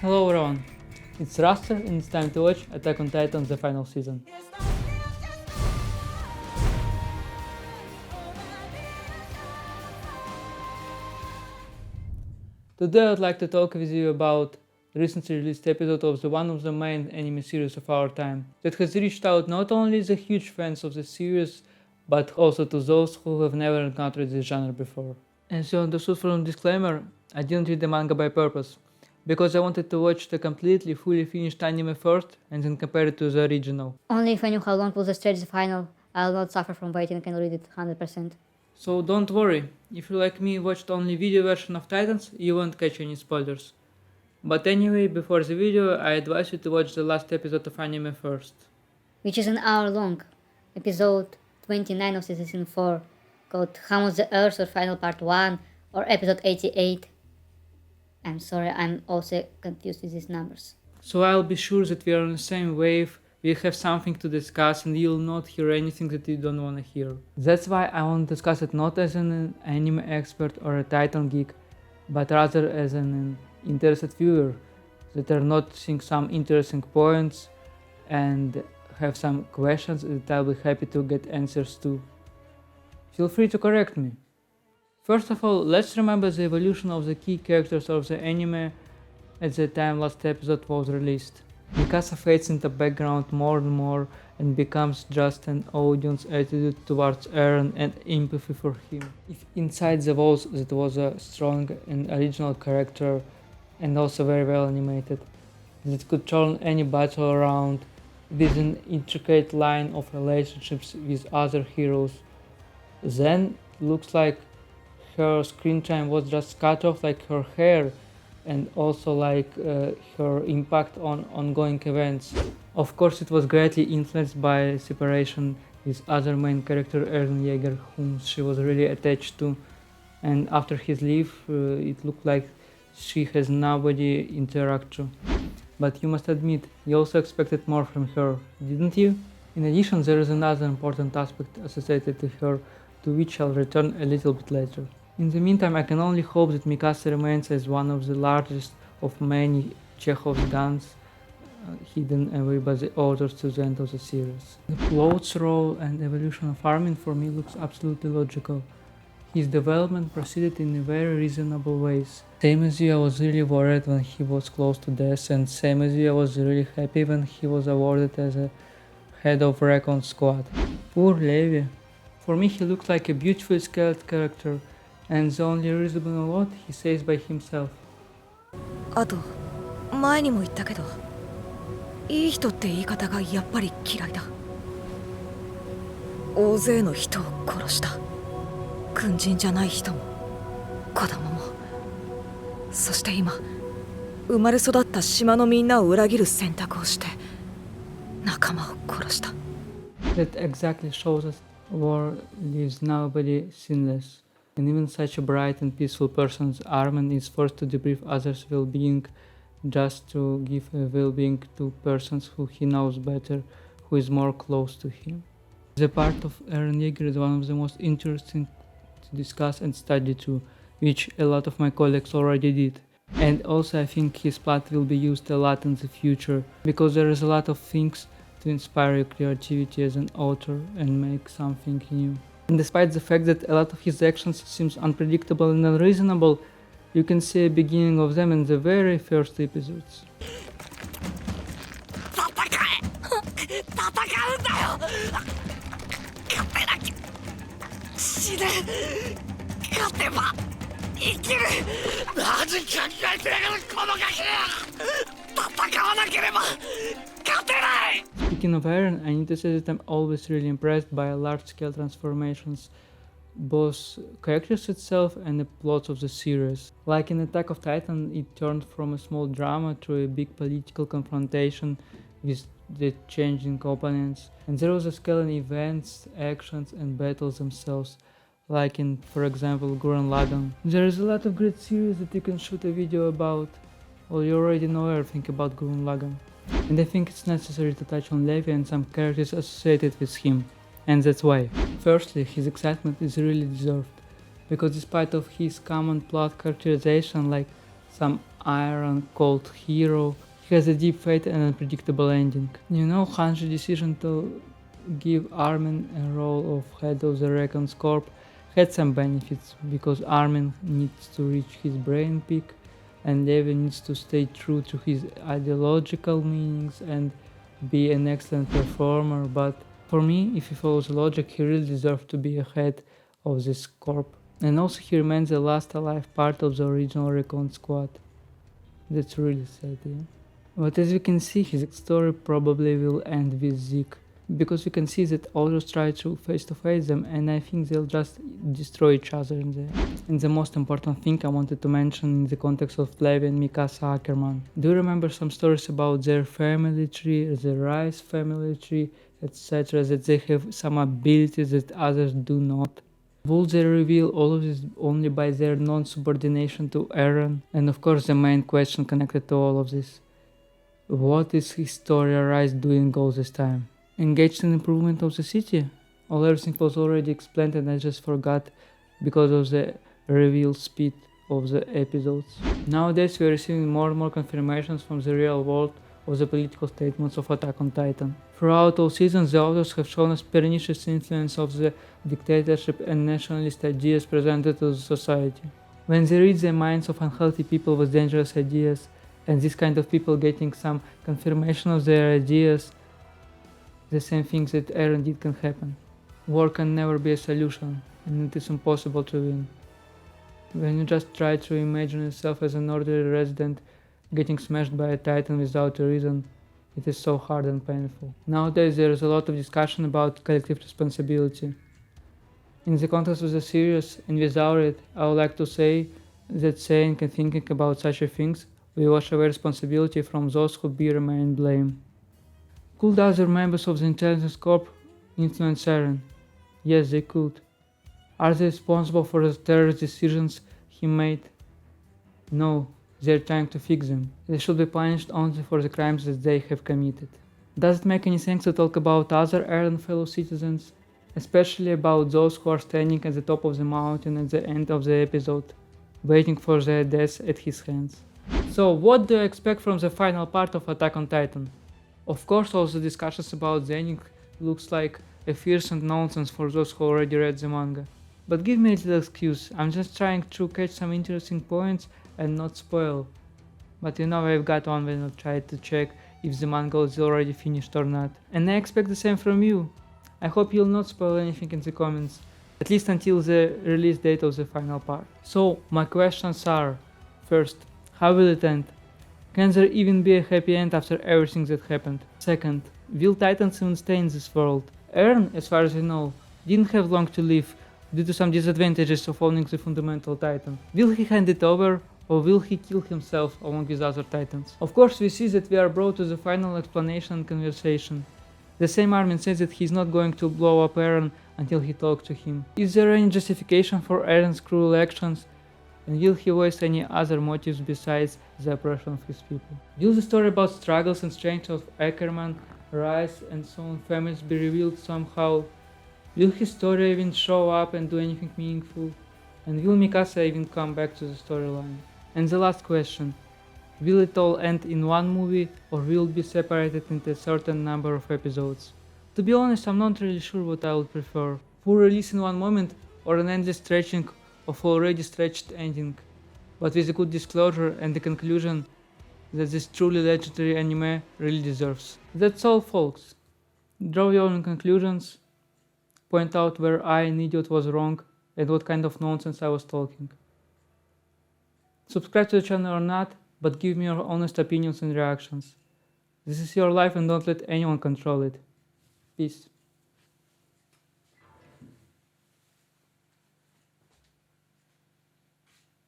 Hello everyone, it's Raster and it's time to watch Attack on Titan the final season. Today I'd like to talk with you about the recently released episode of one of the main anime series of our time that has reached out not only the huge fans of the series but also to those who have never encountered this genre before. As you understood from the disclaimer, I didn't read the manga by purpose, because I wanted to watch the completely fully finished anime first and then compare it to the original. Only if I knew how long will stretch the final, I'll not suffer from waiting and read it 100%. So don't worry, if you like me watched only video version of Titans, you won't catch any spoilers. But anyway, before the video, I advise you to watch the last episode of anime first. Which is an hour long, episode 29 of season 4, called How Was the Earth or Final Part 1, or episode 88. I'm sorry, I'm also confused with these numbers. So I'll be sure that we are on the same wave, we have something to discuss and you'll not hear anything that you don't want to hear. That's why I want to discuss it not as an anime expert or a Titan geek, but rather as an interested viewer that are noticing some interesting points and have some questions that I'll be happy to get answers to. Feel free to correct me. First of all, let's remember the evolution of the key characters of the anime at the time last episode was released. Mikasa fades into background more and more and becomes just an audience attitude towards Eren and empathy for him. If inside the walls that was a strong and original character and also very well animated, that could turn any battle around with an intricate line of relationships with other heroes, then looks like her screen time was just cut off like her hair and also like her impact on ongoing events. Of course it was greatly influenced by separation with other main character Eren Yeager, whom she was really attached to, and after his leave it looked like she has nobody to interact to. But you must admit, you also expected more from her, didn't you? In addition, there is another important aspect associated to her, to which I'll return a little bit later. In the meantime, I can only hope that Mikasa remains as one of the largest of many Chekhov's guns hidden away by the authors to the end of the series. The plot's role and evolution of Armin for me looks absolutely logical. His development proceeded in very reasonable ways. Same as you, I was really worried when he was close to death, and same as you, I was really happy when he was awarded as a head of Recon Squad. Poor Levi. For me, he looks like a beautifully scaled character, and the only reasonable what he says by himself. あと前にも言ったけどいい人って言い方がやっぱり嫌いだ大勢の人を殺した軍人じゃない人も子供もそして今生まれ育った島のみんなを裏切る選択をして仲間を殺した That exactly shows us war leaves nobody sinless. And even such a bright and peaceful person as Armin is forced to deprive others' well-being just to give a well-being to persons who he knows better, who is more close to him. The part of Eren Yeager is one of the most interesting to discuss and study too, which a lot of my colleagues already did. And also I think his plot will be used a lot in the future, because there is a lot of things to inspire your creativity as an author and make something new. And despite the fact that a lot of his actions seems unpredictable and unreasonable, you can see a beginning of them in the very first episodes. 勝てば生きる何考えてやがるこのガキ戦わなければ勝てない Speaking of Eren, I need to say that I'm always really impressed by large-scale transformations, both characters itself and the plots of the series. Like in Attack of Titan, it turned from a small drama to a big political confrontation with the changing opponents, and there was a scale in events, actions and battles themselves, like in, for example, Gurren Lagann. There is a lot of great series that you can shoot a video about. Well, you already know everything about Gurren Lagann. And I think it's necessary to touch on Levi and some characters associated with him. And that's why. Firstly, his excitement is really deserved, because despite of his common plot characterization like some iron cold hero. He has a deep fate and unpredictable ending. You know, Hanji's decision to give Armin a role of head of the Recon's Corp had some benefits, because Armin needs to reach his brain peak and Levi needs to stay true to his ideological meanings and be an excellent performer, but for me, if he follows logic, he really deserves to be a head of this corp. And also he remains the last alive part of the original Recon squad. That's really sad, yeah. But as we can see, his story probably will end with Zeke, because we can see that all just try to face them, and I think they'll just destroy each other in there. And the most important thing I wanted to mention in the context of Levi and Mikasa Ackerman. Do you remember some stories about their family tree, the Rice family tree, etc., that they have some abilities that others do not? Will they reveal all of this only by their non-subordination to Eren? And of course the main question connected to all of this. What is Historia Rice doing all this time? Engaged in improvement of the city? All everything was already explained and I just forgot because of the reveal speed of the episodes. Nowadays we are receiving more and more confirmations from the real world of the political statements of Attack on Titan. Throughout all seasons, the authors have shown us pernicious influence of the dictatorship and nationalist ideas presented to the society. When they read the minds of unhealthy people with dangerous ideas, and this kind of people getting some confirmation of their ideas, the same things that Eren did can happen. War can never be a solution, and it is impossible to win. When you just try to imagine yourself as an ordinary resident getting smashed by a titan without a reason, it is so hard and painful. Nowadays there is a lot of discussion about collective responsibility. In the context of the series, and without it, I would like to say that saying and thinking about such a things, we wash away responsibility from those who bear main blame. Could other members of the Intelligence Corp influence Eren? Yes, they could. Are they responsible for the terrorist decisions he made? No, they're trying to fix them. They should be punished only for the crimes that they have committed. Does it make any sense to talk about other Eren fellow citizens? Especially about those who are standing at the top of the mountain at the end of the episode, waiting for their deaths at his hands. So what do you expect from the final part of Attack on Titan? Of course all the discussions about the ending looks like a fierce and nonsense for those who already read the manga. But give me a little excuse, I'm just trying to catch some interesting points and not spoil. But you know I've got one when I try to check if the manga is already finished or not. And I expect the same from you. I hope you'll not spoil anything in the comments, at least until the release date of the final part. So my questions are, first, how will it end? Can there even be a happy end after everything that happened? Second, will Titans even stay in this world? Eren, as far as I know, didn't have long to live due to some disadvantages of owning the fundamental Titan. Will he hand it over, or will he kill himself along with other Titans? Of course we see that we are brought to the final explanation and conversation. The same Armin says that he's not going to blow up Eren until he talks to him. Is there any justification for Eren's cruel actions? And will he voice any other motives besides the oppression of his people? Will the story about struggles and strength of Ackerman, Rice and so on families be revealed somehow? Will his story even show up and do anything meaningful? And will Mikasa even come back to the storyline? And the last question, will it all end in one movie or will it be separated into a certain number of episodes? To be honest, I'm not really sure what I would prefer. Full release in one moment or an endless stretching of already stretched ending, but with a good disclosure and the conclusion that this truly legendary anime really deserves. That's all folks. Draw your own conclusions, point out where I, an idiot, was wrong and what kind of nonsense I was talking. Subscribe to the channel or not, but give me your honest opinions and reactions. This is your life and don't let anyone control it. Peace.